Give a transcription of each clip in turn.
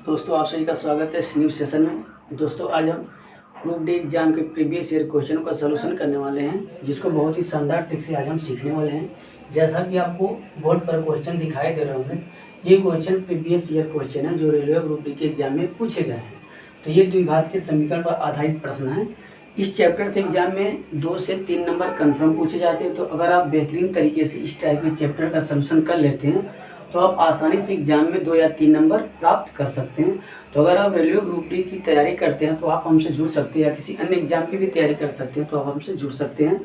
दोस्तों आप सभी का स्वागत है इस न्यू सेशन में। दोस्तों आज हम ग्रुप डी एग्जाम के प्रीवियस ईयर क्वेश्चनों का सलूशन करने वाले हैं, जिसको बहुत ही शानदार ट्रिक से आज हम सीखने वाले हैं। जैसा कि आपको बोर्ड पर क्वेश्चन दिखाई दे रहे होंगे, ये क्वेश्चन प्रीवियस ईयर क्वेश्चन है जो रेलवे ग्रुप डी के एग्जाम में पूछे गए हैं। तो ये द्विघात के समीकरण पर आधारित प्रश्न है। इस चैप्टर से एग्जाम में 2 से 3 नंबर कन्फर्म पूछे जाते हैं। तो अगर आप बेहतरीन तरीके से इस टाइप के चैप्टर का सलूशन कर लेते हैं तो आप आसानी से एग्जाम में 2 या 3 नंबर प्राप्त कर सकते हैं। तो अगर आप रेलवे ग्रुप डी की तैयारी करते हैं तो आप हमसे जुड़ सकते हैं, या किसी अन्य एग्जाम की भी तैयारी कर सकते हैं तो आप हमसे जुड़ सकते हैं।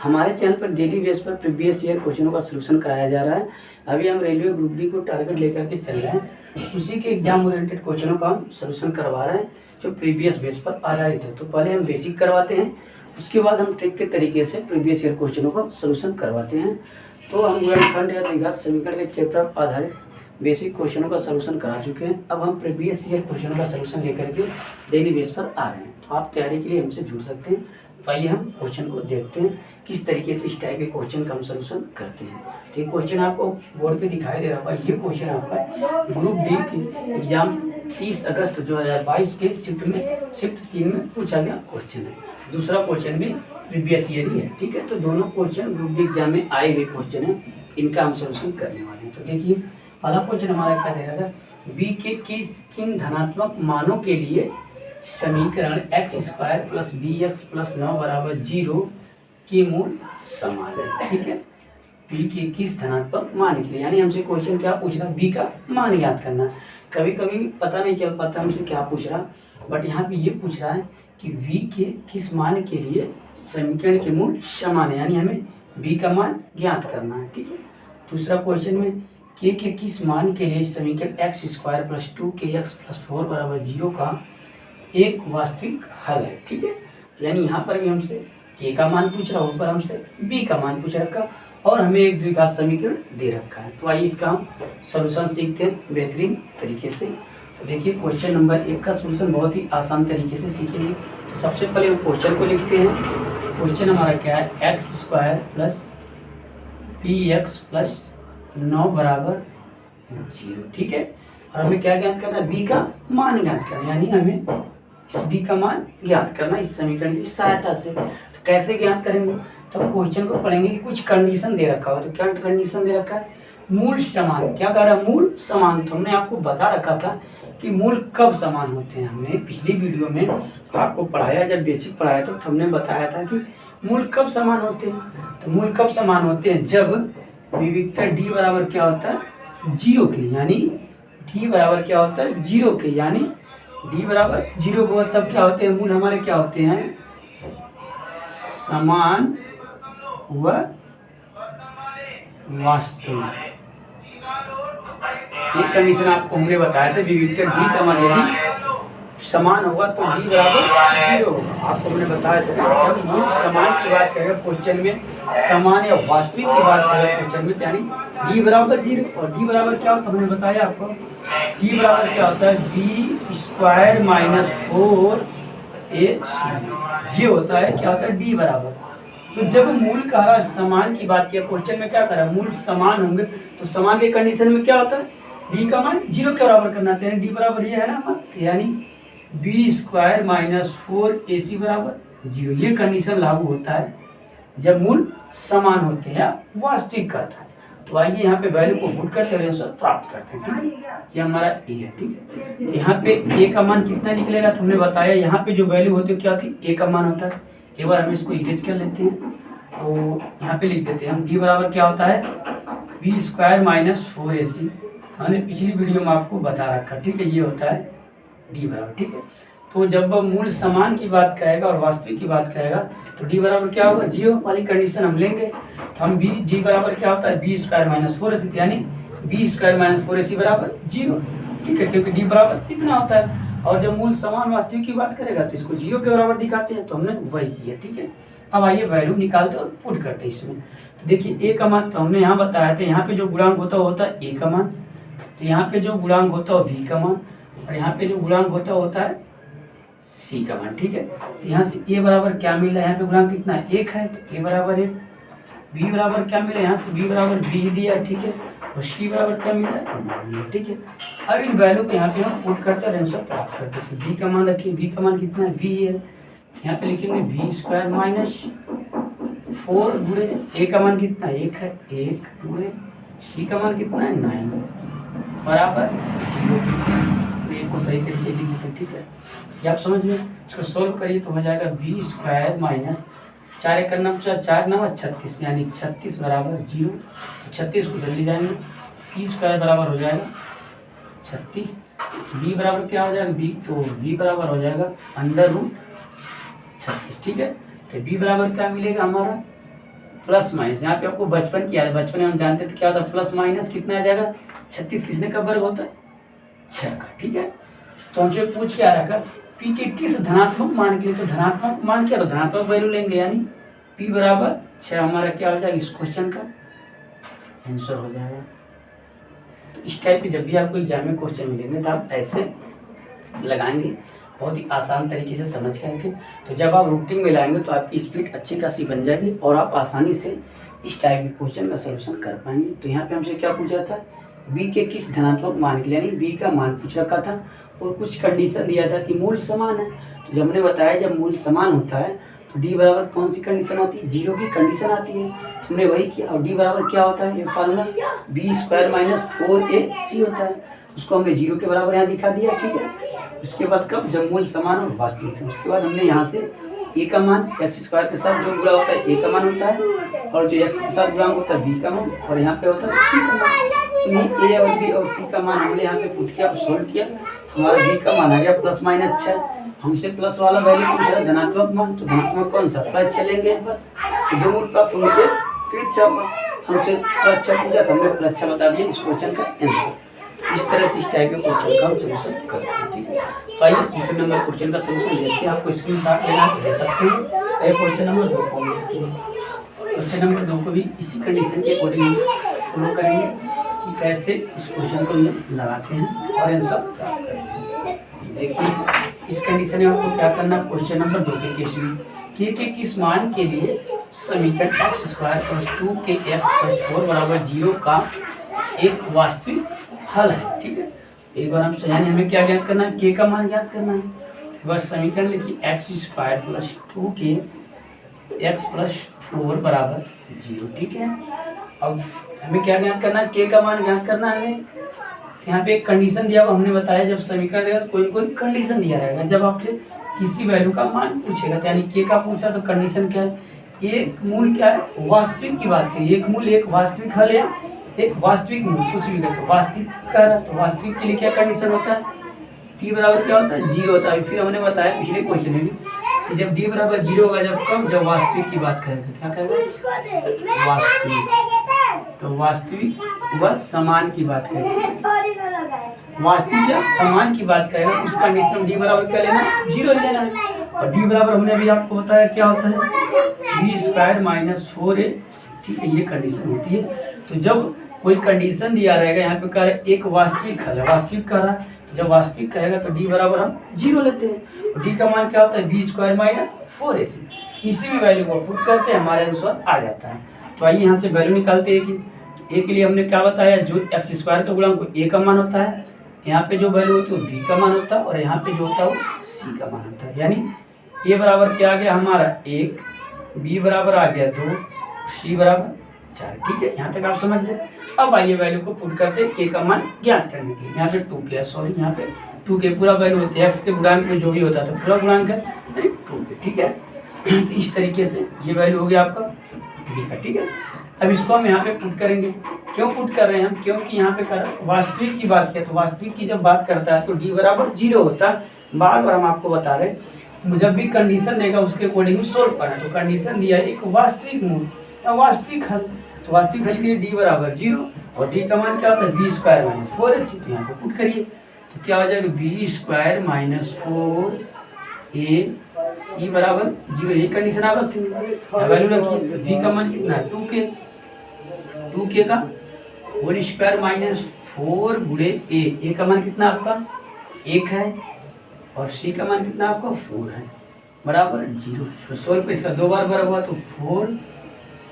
हमारे चैनल पर डेली बेस पर प्रीवियस ईयर क्वेश्चनों का सलूशन कराया जा रहा है। अभी हम रेलवे ग्रुप डी को टारगेट लेकर के चल रहे हैं, उसी के एग्जाम ओरिएंटेड क्वेश्चनों का हम सलूशन करवा रहे हैं जो प्रीवियस बेस पर आधारित है। तो पहले हम बेसिक करवाते हैं, उसके बाद हम ट्रिक के तरीके से प्रीवियस ईयर क्वेश्चनों का सलूशन करवाते हैं। तो हम गुणनखंड या द्विघात समीकरण के चैप्टर पर आधारित बेसिक क्वेश्चनों का सलूशन करा चुके हैं। अब हम प्रीवियस ईयर क्वेश्चनों का सलूशन लेकर के डेली बेस पर आ रहे हैं। तो आप तैयारी के लिए हमसे जुड़ सकते हैं। तो आइए हम क्वेश्चन को देखते हैं किस तरीके से इस टाइप के क्वेश्चन का हम सलूशन करते हैं। तो ये क्वेश्चन आपको बोर्ड पे दिखाई दे रहा होगा। ये क्वेश्चन आपका ग्रुप डी के एग्जाम 30 अगस्त 2022 के शिफ्ट 3 में पूछा गया क्वेश्चन है। दूसरा क्वेश्चन भी प्रीवियस ईयर ही है, ठीक है। तो दोनों क्वेश्चन ग्रुप डी एग्जाम में आए हुए क्वेश्चन है, इनका हम सलूशन करने वाले हैं। तो देखिए पहला क्वेश्चन हमारा क्या दे रहा था, बी के किन धनात्मक मानों के लिए समीकरण x² + bx + 9 = 0 के मूल समान है, ठीक है। बी के किस धनात्मक मान के लिए, यानी हमसे क्वेश्चन क्या पूछ रहा है, बी का मान याद करना। कभी कभी पता नहीं चल पाता हमसे क्या पूछ रहा, बट यहाँ पे ये पूछ रहा है कि v के किस मान के लिए समीकरण के मूल समान है, यानी हमें b का मान ज्ञात करना है, ठीक है। दूसरा क्वेश्चन में k के किस मान के लिए समीकरण x² + 2kx + 4 = 0 का एक वास्तविक हल है, ठीक है। यानी यहाँ पर भी हमसे k का मान पूछ रहा, ऊपर हमसे b का मान पूछ रखा और हमें एक द्विघात समीकरण दे रखा है। तो आइए इसका हम सलूशन सीखते हैं बेहतरीन तरीके से। तो देखिए क्वेश्चन नंबर 1 का सलूशन बहुत ही आसान तरीके से सीखेंगे। तो सबसे पहले हम क्वेश्चन को लिखते हैं। क्वेश्चन हमारा क्या है, x² + bx + 9 = 0, ठीक है। और हमें क्या ज्ञात करना है, b का मान ज्ञात करना, यानी हमें इस b का मान ज्ञात करना इस समीकरण की सहायता से। तो कैसे ज्ञात करेंगे, तो क्वेश्चन को पढ़ेंगे कि कुछ कंडीशन दे रखा हो। तो क्या कंडीशन दे रखा है, मूल समान। क्या कह रहा है, मूल समान। तो हमने आपको बता रखा था कि मूल कब समान होते हैं। हमने पिछली वीडियो में आपको पढ़ाया, जब बेसिक पढ़ाया तो हमने बताया था कि मूल कब समान होते हैं। तो मूल कब समान होते हैं, जब विविक्तर d बराबर क्या होता है, 0 के, यानी d बराबर क्या होता है, 0 के, यानी d बराबर 0 को तब क्या होते हैं, मूल हमारे क्या होते हैं, समान व वास्तविक। एक कंडीशन आपको हमने बताया था, विविक्तर d का मान यदि समान होगा तो d बराबर 0 होगा। आपको हमने बताया था जब मूल समान की बात करेगा क्वेश्चन में, समान या वास्तविक की बात करेगा क्वेश्चन में, यानी d बराबर 0 और d बराबर क्या होता है, हमने बताया आपको d बराबर क्या होता है, b² - 4ac। ये होता है क्या होता है, d बराबर। तो जब मूल का समान की बात किया क्वेश्चन में, क्या करा, मूल समान होंगे तो समान के कंडीशन में क्या होता है, d का मान 0 के बराबर करना है, यानी d बराबर ये है ना, यानी b² - 4ac = 0। ये कंडीशन लागू होता है जब मूल समान होते हैं या वास्तविक का था। तो आइए यहाँ पे वैल्यू को पुट करते हैं, आंसर प्राप्त करते हैं, ठीक है। ये हमारा ए है, ठीक है। तो यहाँ पे ए का मान कितना निकलेगा, तो हमने बताया यहाँ पे जो वैल्यू होती है क्या थी, ए का मान होता है। एक बार हम इसको इरेज कर लेते हैं, तो यहाँ पे लिख देते हैं हम, d बराबर क्या होता है, b² - 4ac। हमने पिछली वीडियो में आपको बता रखा, ठीक है। ये होता है d बराबर, ठीक है। तो जब मूल समान की बात करेगा और वास्तविक की बात करेगा तो d बराबर क्या होगा, 0 वाली कंडीशन हम लेंगे। तो हम d बराबर क्या होता है, b² - 4ac, यानी b² - 4ac = 0, ठीक है, क्योंकि d बराबर इतना होता है। और जब मूल समान वास्तविक की बात करेगा तो इसको 0 के बराबर दिखाते हैं, तो हमने वही किया, ठीक है। अब आइए वैल्यू निकालते और पुट करते हैं इसमें। तो देखिए a का मान तो हमने यहाँ बताया था, यहाँ पे जो गुणांक होता है a का मान, तो यहाँ पे जो गुणांक होता है v का मान, और यहाँ पे जो गुणांक होता है c का मान, ठीक है। तो यहाँ से a बराबर क्या मिल रहा है, यहाँ पे गुणांक कितना है, 1 है, तो a बराबर 1। b बराबर क्या मिला, यहाँ से b बराबर b दिया, ठीक है। और सी बराबर क्या मिल रहा है, ठीक है। अब इन वैल्यू को यहाँ पे हम पुट करते हैं, आंसर प्राप्त करते हैं। तो बी का मान रखिए, बी का मान कितना है, बी है, यहाँ पे लिखेंगे वी स्क्वायर माइनस 4 गुणे ए का मान कितना है, 1 है, 1 गुणे सी का मान कितना है 9 बराबर 0। ए को सही तरीके लिख दीजिए, ठीक है। ये आप समझ गए। इसको सोल्व करिए तो हो जाएगा वी स्क्वायर माइनस 4 एक करना 4 9 36 यानी 36 बराबर 0। 36 को जल्दी जाएंगे, पी स्क्वायर बराबर हो जाएगा 36। बी बराबर क्या हो जाएगा, बी तो बी बराबर हो जाएगा अंडर रूट 36, ठीक है। तो बी बराबर क्या मिलेगा हमारा, प्लस माइनस। यहाँ पे आपको बचपन की याद है, बचपन में हम जानते थे क्या होता है, प्लस माइनस कितना आ जाएगा 36 किसने का वर्ग होता है 6 का, ठीक है। तो हमसे पूछ के आ रखा पी के किस धनात्मक मान के लिए, तो धनात्मक मान क्या, तो धनात्मक वैल्यू लेंगे यानी पी बराबर 6 हमारा क्या हो जाएगा, इस क्वेश्चन का आंसर हो जाएगा। तो इस टाइप के जब भी आपको एग्जाम में क्वेश्चन मिलेंगे तो आप ऐसे लगाएंगे, बहुत ही आसान तरीके से समझ के आएंगे। तो जब आप रूटीन में लाएंगे तो आपकी स्पीड अच्छी खासी बन जाएगी और आप आसानी से इस टाइप के क्वेश्चन का सलूशन कर पाएंगे। तो यहाँ पे हमसे क्या पूछा था, बी के किस धनात्मक मान के लिए, यानी बी का मान पूछ रखा था और कुछ कंडीशन दिया था कि मूल समान है। तो जब हमने बताया जब मूल समान होता है तो डी बराबर कौन सी कंडीशन आती है, 0 की कंडीशन आती है। तो हमने वही किया और डी बराबर क्या होता है, ये formula B square minus 4ac होता है। उसको हमने 0 के बराबर यहाँ दिखा दिया, ठीक है। उसके बाद कब, जब मूल समान और वास्तविक है। उसके बाद हमने यहाँ से ए का मान एक्स स्क्वायर के साथ जो गुणा होता है ए का मान होता है और जो एक्स के साथ गुणा होता है बी का मान, और यहाँ पे होता है सी का मान। ए और बी और सी का मान हमने यहाँ पे पुट किया और सोल्व किया, हमारा बी का मान आ गया प्लस माइनस 6। हमसे प्लस वाला वैल्यू पूछ रहा है धनात्मक मान, तो धनात्मक कौन सा प्लस चलेंगे, तो जो मूल प्राप्त होंगे फिर 6 हमसे प्लस 6 पूछा तो हमने प्लस 6 बता दिया इस क्वेश्चन का आंसर। इस तरह से इस टाइप के क्वेश्चन का हम सोल्यूशन करते हैं, ठीक है। तो आइए दूसरे नंबर क्वेश्चन का सोल्यूशन देखते हैं। आपको स्क्रीनशॉट लेना दे सकते हैं। क्वेश्चन नंबर 2 को क्वेश्चन नंबर 2 को भी इसी कंडीशन के अकॉर्डिंग फॉलो करेंगे कि कैसे इस क्वेश्चन को हम लगाते हैं और आंसर प्राप्त करते हैं। देखिए इस कंडीशन में आपको क्या करना है, क्वेश्चन नंबर 2 के केस में के किस मान के लिए समीकरण एक्स स्क्वायर प्लस 2kx+4 बराबर 0 का एक वास्तविक हल है, ठीक है। एक बार हम यानी हमें क्या ज्ञात करना है, के का मान ज्ञात करना है। बस समीकरण लिखिए एक्स स्क्वायर प्लस 2kx+4 बराबर 0, ठीक है। अब हमें क्या ज्ञात करना है, के का मान ज्ञात करना है हमें। यहाँ पे एक कंडीशन दिया हुआ, हमने बताया जब समीकरण देगा तो कोई कोई कंडीशन दिया रहेगा। जब आपसे किसी वैल्यू का मान पूछेगा तो यानी के का पूछा तो कंडीशन क्या है, एक मूल क्या है, वास्तविक की बात करिए, एक मूल एक वास्तविक हल है, एक वास्तविक मूल कुछ भी कर तो वास्तविक कर, तो वास्तविक के लिए क्या कंडीशन होता है, टी बराबर क्या होता है 0 होता है। फिर हमने बताया पिछले क्वेश्चन में भी कि जब डी बराबर 0 होगा, जब कब, जब वास्तविक की बात करेगा, क्या कहेगा वास्तविक, तो वास्तविक व समान की बात करेगा, वास्तविक या समान की बात करेगा उस कंडीशन डी बराबर क्या लेना, 0 ही लेना है। और डी बराबर हमने अभी आपको बताया क्या होता है, बी स्क्वायर माइनस 4a, ठीक है, ये कंडीशन होती है। तो जब कोई कंडीशन दिया रहेगा, यहाँ पे कह रहा है एक वास्तविक है, वास्तविक कह रहा है, तो जब वास्तविक कहेगा तो डी बराबर हम 0 लेते हैं। और डी का मान क्या होता है, बी स्क्वायर माइनस 4ac, इसी में वैल्यू को पुट करते हैं, हमारे आंसर आ जाता है। तो आइए यहाँ से वैल्यू निकालते हैं कि ए के लिए हमने क्या बताया, जो एक्स स्क्वायर का गुणांक ए का मान होता है, यहाँ पे जो वैल्यू होती है वो बी का मान होता है और यहाँ पे जो होता है वो सी का मान होता है। यानी ए बराबर क्या आ गया हमारा 1, बी बराबर आ गया 2, सी बराबर 4, ठीक है। यहाँ तक आप समझ गए। अब आइए वैल्यू को पुट करते हैं के का मान ज्ञात करने के लिए। यहाँ पे 2k, सॉरी यहाँ पे 2k पूरा वैल्यू होती है, एक्स के गुणांक में जो भी होता है तो पूरा गुणांक है 2k, ठीक है। तो इस तरीके से ये वैल्यू हो गया आपका बी का, ठीक है। अब इसको हम यहाँ पे पुट करेंगे। क्यों पुट कर रहे हैं हम, क्योंकि यहाँ पे कर वास्तविक की बात किया, तो वास्तविक की जब बात करता है तो डी बराबर 0 होता है। बार बार हम आपको बता रहे हैं, जब भी कंडीशन देगा उसके अकॉर्डिंग सोल्व करना। तो कंडीशन दिया है एक वास्तविक मूल या वास्तविक हल, तो वास्तविक हल के लिए डी बराबर 0 और डी का मान क्या होता है बी स्क्वायर माइनस 4ac। तो यहाँ पे पुट करिए तो क्या हो जाएगा, बी स्क्वायर माइनस 4ac बराबर 0, ये कंडीशन आप रखेंगे, वैल्यू रखिए। तो बी का मान कितना है 2k का होल स्क्वायर माइनस 4 गुणे ए का मान कितना आपका 1 है और सी का मान कितना आपका 4 है बराबर 0। तो 16 पे इसका 2 बार वर्ग हुआ तो 4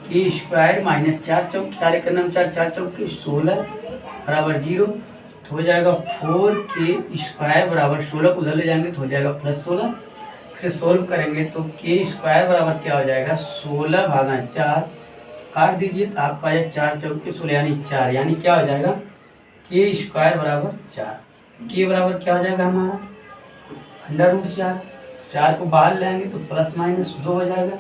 के स्क्वायर माइनस 4 चौक 4 एक नम 4 4 चौक के 16 बराबर 0, तो हो जाएगा 4k स्क्वायर बराबर 16 को उधर ले जाएंगे तो हो जाएगा +16। फिर सोल्व करेंगे तो के स्क्वायर बराबर क्या हो जाएगा 16 भागा 4, काट दीजिए तो आपका आएगा 4 चौक के 16 यानी 4, यानी क्या हो जाएगा के स्क्वायर बराबर 4। के बराबर क्या हो जाएगा हमारा √4, 4 को बाहर लाएंगे तो ±2 हो जाएगा।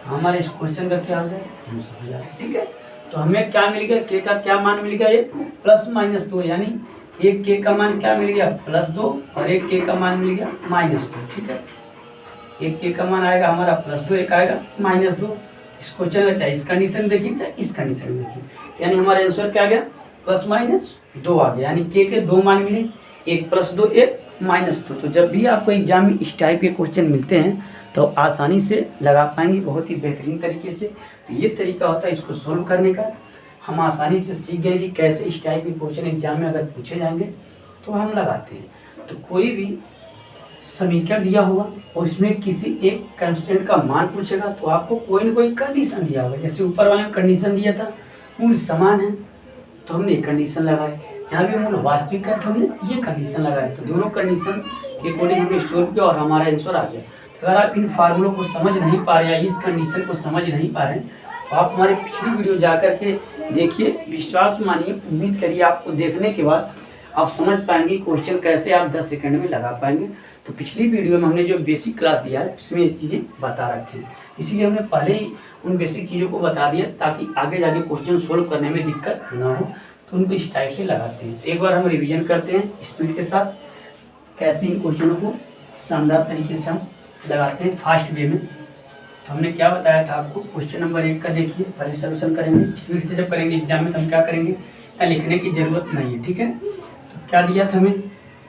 हमारे इस क्वेश्चन का क्या हो जाएगा आंसर हो जाएगा। ठीक है, तो हमें क्या मिल गया, के का क्या मान मिल गया, ये +-2, यानी एक के का मान क्या मिल गया +2 और एक के का मान मिल गया -2। ठीक है, एक के का मान आएगा हमारा +2, एक आएगा -2। इस क्वेश्चन का चाहे इस कंडीशन देखिए चाहे इस कंडीशन में देखिए, तो यानी हमारा आंसर क्या आ गया +-2 आ गया, यानी के 2 मान मिले, एक +2 एक -2। तो जब भी आपको एग्जाम में इस टाइप के क्वेश्चन मिलते हैं तो आसानी से लगा पाएंगे बहुत ही बेहतरीन तरीके से। तो ये तरीका होता है इसको सोल्व करने का। हम आसानी से सीख गए कि कैसे इस टाइप के क्वेश्चन एग्जाम में अगर पूछे जाएंगे तो हम लगाते हैं। तो कोई भी समीकरण दिया होगा और उसमें किसी एक कांस्टेंट का मान पूछेगा तो आपको कोई ना कोई कंडीशन दिया होगा। जैसे ऊपर वाले में कंडीशन दिया था मूल समान है तो हमने एक कंडीशन लगाए, यहाँ भी मूल वास्तविक है तो हमने ये कंडीशन लगाए। तो दोनों कंडीशन के अकॉर्डिंग हमने सोल्व किया और हमारा आंसर आ गया। तो अगर आप इन फार्मूलों को समझ नहीं पा रहे या इस कंडीशन को समझ नहीं पा रहे तो आप हमारे पिछली वीडियो जा कर के देखिए, विश्वास मानिए, उम्मीद करिए आपको देखने के बाद आप समझ पाएंगे क्वेश्चन कैसे आप 10 सेकंड में लगा पाएंगे। तो पिछली वीडियो में हमने जो बेसिक क्लास दिया है उसमें ये चीज़ें बता रखी हैं, इसीलिए हमने पहले ही उन बेसिक चीज़ों को बता दिया ताकि आगे जाके क्वेश्चन सोल्व करने में दिक्कत ना हो। तो उनको इस टाइप से लगाते हैं। तो एक बार हम रिवीजन करते हैं स्पीड के साथ कैसे इन क्वेश्चनों को शानदार तरीके से हम लगाते हैं फास्ट वे में। तो हमने क्या बताया था आपको, क्वेश्चन नंबर 1 का देखिए, पहले सोल्यूशन करेंगे। स्पीड से जब करेंगे एग्जाम में तो हम क्या करेंगे, क्या लिखने की जरूरत नहीं है। ठीक है, तो क्या दिया था हमें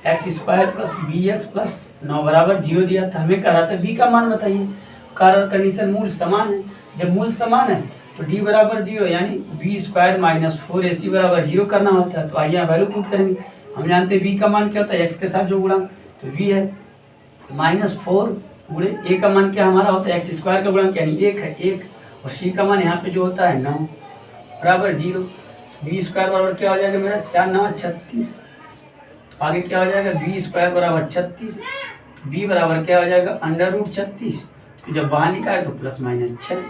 x² + bx + 9 बराबर 0 दिया था। हमें कह रहा था b का मान बताइए, कारण कंडीशन मूल समान है। जब मूल समान है तो d बराबर 0 यानी b² - 4ac बराबर 0 करना होता है। तो आइए वैल्यू पुट करेंगे। हम जानते हैं b का मान क्या होता है x के साथ जो गुणा, तो v है -4 गुणे a का मान क्या हमारा होता है x² का गुणा यानी 1 है 1, और c का मान यहाँ पे जो होता है 9 बराबर 0। b² बराबर क्या हो जाएगा मेरा 4 9 36। आगे क्या हो जाएगा b² बराबर 36, b बराबर क्या हो जाएगा √36। तो जब बाहर निकाले तो +-6।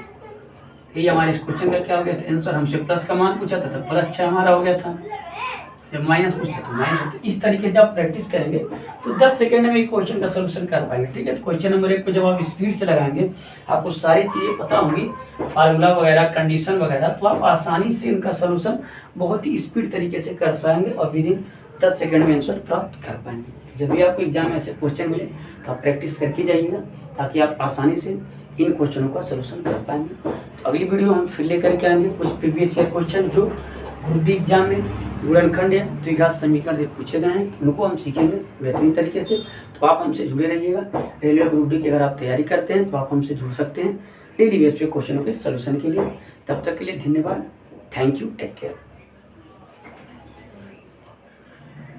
ये हमारे इस क्वेश्चन का क्या हो गया था आंसर। हमसे प्लस का मान पूछा था तो +6 हमारा हो गया था, जब माइनस पूछता तो माइनस। इस तरीके से आप प्रैक्टिस करेंगे तो 10 सेकंड में क्वेश्चन का सोल्यूशन कर पाएंगे। ठीक है, तो क्वेश्चन नंबर 1 को जब आप स्पीड से लगाएंगे आपको सारी चीज़ें पता होंगी, फार्मूला वगैरह कंडीशन वगैरह, तो आप आसानी से इनका सोल्यूशन बहुत ही स्पीड तरीके से कर पाएंगे और विदिन 10 सेकंड में आंसर प्राप्त कर पाएंगे। जब भी आपको एग्जाम में ऐसे क्वेश्चन मिले तो आप प्रैक्टिस करके जाइएगा ताकि आप आसानी से इन क्वेश्चनों का सोल्यूशन कर पाएंगे। तो अगली वीडियो हम फिर लेकर के आएंगे कुछ प्रीवियस ईयर क्वेश्चन जो ग्रुप डी एग्जाम में गुणनखंड या द्विघात समीकरण से पूछे गए हैं, उनको हम सीखेंगे बेहतरीन तरीके से। तो आप हमसे जुड़े रहिएगा। रेलवे ग्रुप डी की अगर आप तैयारी करते हैं तो आप हमसे जुड़ सकते हैं डेली बेस पे क्वेश्चनों के सोल्यूशन के लिए। तब तक के लिए धन्यवाद। Thank you, take care.